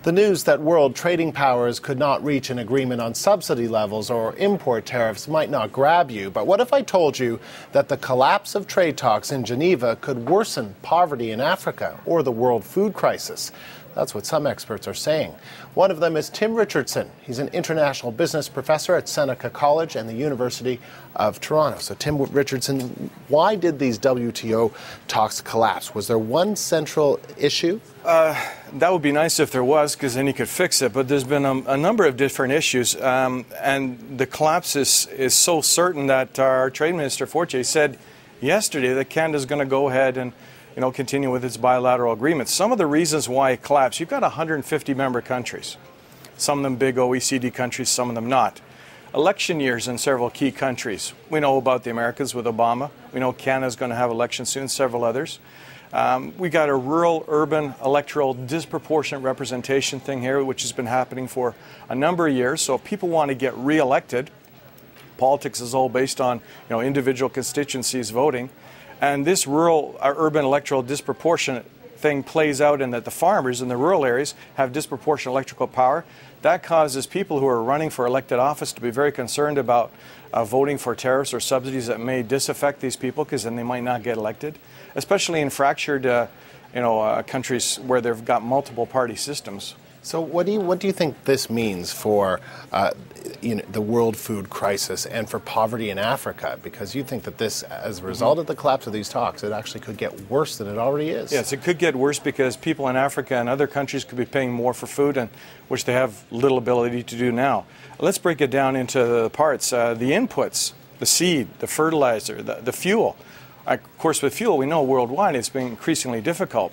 The news that world trading powers could not reach an agreement on subsidy levels or import tariffs might not grab you, but what if I told you that the collapse of trade talks in Geneva could worsen poverty in Africa or the world food crisis? That's what some experts are saying. One of them is Tim Richardson. He's an international business professor at Seneca College and the University of Toronto. So, Tim Richardson, why did these WTO talks collapse? Was there one central issue? That would be nice if there was, because then you could fix it. But there's been a number of different issues, and the collapse is so certain that our Trade Minister Fortier said yesterday that Canada's going to go ahead and continue with its bilateral agreements. Some of the reasons why it collapsed, you've got 150 member countries, some of them big OECD countries, some of them not. Election years in several key countries. We know about the Americas with Obama. We know Canada's going to have elections soon, several others. We got a rural-urban electoral disproportionate representation thing here, which has been happening for a number of years. So if people want to get re-elected, politics is all based on individual constituencies voting. And this rural-urban electoral disproportionate thing plays out in that the farmers in the rural areas have disproportionate electrical power. That causes people who are running for elected office to be very concerned about voting for tariffs or subsidies that may disaffect these people, because then they might not get elected, especially in fractured countries where they've got multiple party systems. So what do you think this means for the world food crisis and for poverty in Africa? Because you think that this, as a result of the collapse of these talks, it actually could get worse than it already is. Yes, it could get worse because people in Africa and other countries could be paying more for food, and which they have little ability to do now. Let's break it down into the parts. The inputs, the seed, the fertilizer, the fuel. Of course, with fuel, we know worldwide it's been increasingly difficult.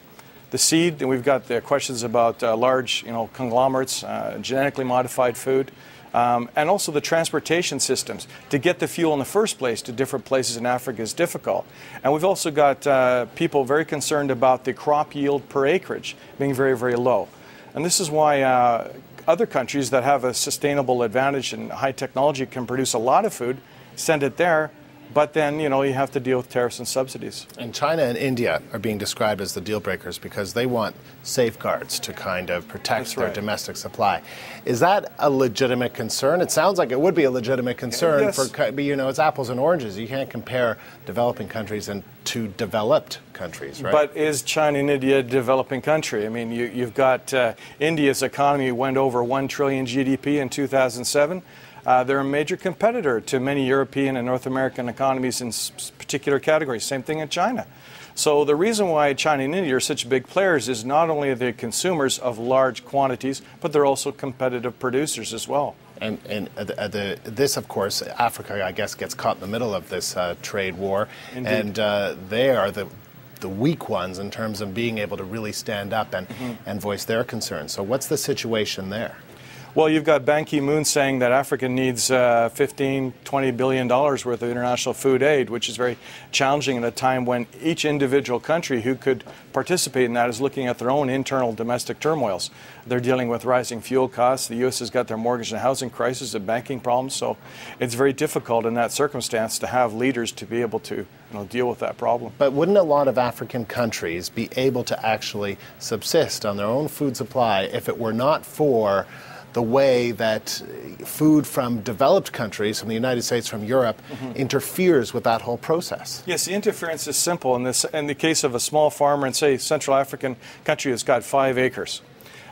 The seed, and we've got the questions about large, conglomerates, genetically modified food, and also the transportation systems. To get the fuel in the first place to different places in Africa is difficult. And we've also got people very concerned about the crop yield per acreage being very, very low. And this is why other countries that have a sustainable advantage and high technology can produce a lot of food, send it there. But then, you have to deal with tariffs and subsidies. And China and India are being described as the deal breakers because they want safeguards to kind of protect their domestic supply. Is that a legitimate concern? It sounds like it would be a legitimate concern. Yes. But it's apples and oranges. You can't compare developing countries to developed countries, right? But is China and India a developing country? I mean, you've got India's economy went over 1 trillion GDP in 2007. They're a major competitor to many European and North American economies in particular categories. Same thing in China. So the reason why China and India are such big players is not only are they consumers of large quantities, but they're also competitive producers as well. And this, of course, Africa, I guess, gets caught in the middle of this trade war. Indeed. And they are the weak ones in terms of being able to really stand up and voice their concerns. So what's the situation there? Well, you've got Ban Ki-moon saying that Africa needs $15–20 billion worth of international food aid, which is very challenging at a time when each individual country who could participate in that is looking at their own internal domestic turmoils. They're dealing with rising fuel costs. The U.S. has got their mortgage and housing crisis and banking problems. So it's very difficult in that circumstance to have leaders to be able to deal with that problem. But wouldn't a lot of African countries be able to actually subsist on their own food supply if it were not for the way that food from developed countries, from the United States, from Europe, interferes with that whole process? Yes, the interference is simple. In the case of a small farmer in, say, Central African country that's got 5 acres,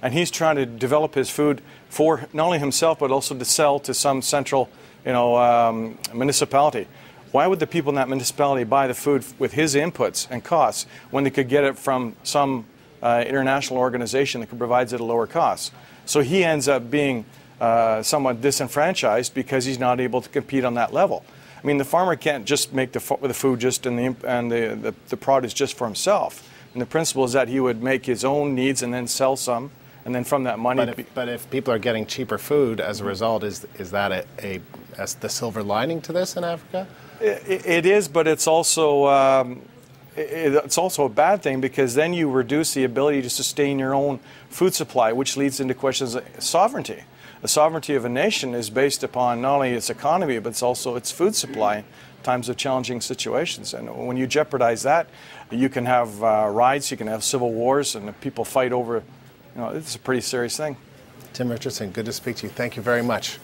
and he's trying to develop his food for not only himself but also to sell to some central, municipality. Why would the people in that municipality buy the food with his inputs and costs when they could get it from some international organization that provides it at a lower cost? So he ends up being somewhat disenfranchised because he's not able to compete on that level. I mean, the farmer can't just make the food just and the produce just for himself. And the principle is that he would make his own needs and then sell some, and then from that money. But if people are getting cheaper food as a result, is that the silver lining to this in Africa? It is, but it's also. It's also a bad thing because then you reduce the ability to sustain your own food supply, which leads into questions of sovereignty. The sovereignty of a nation is based upon not only its economy, but it's also its food supply in times of challenging situations. And when you jeopardize that, you can have riots, you can have civil wars, and people fight over it's a pretty serious thing. Tim Richardson, good to speak to you. Thank you very much.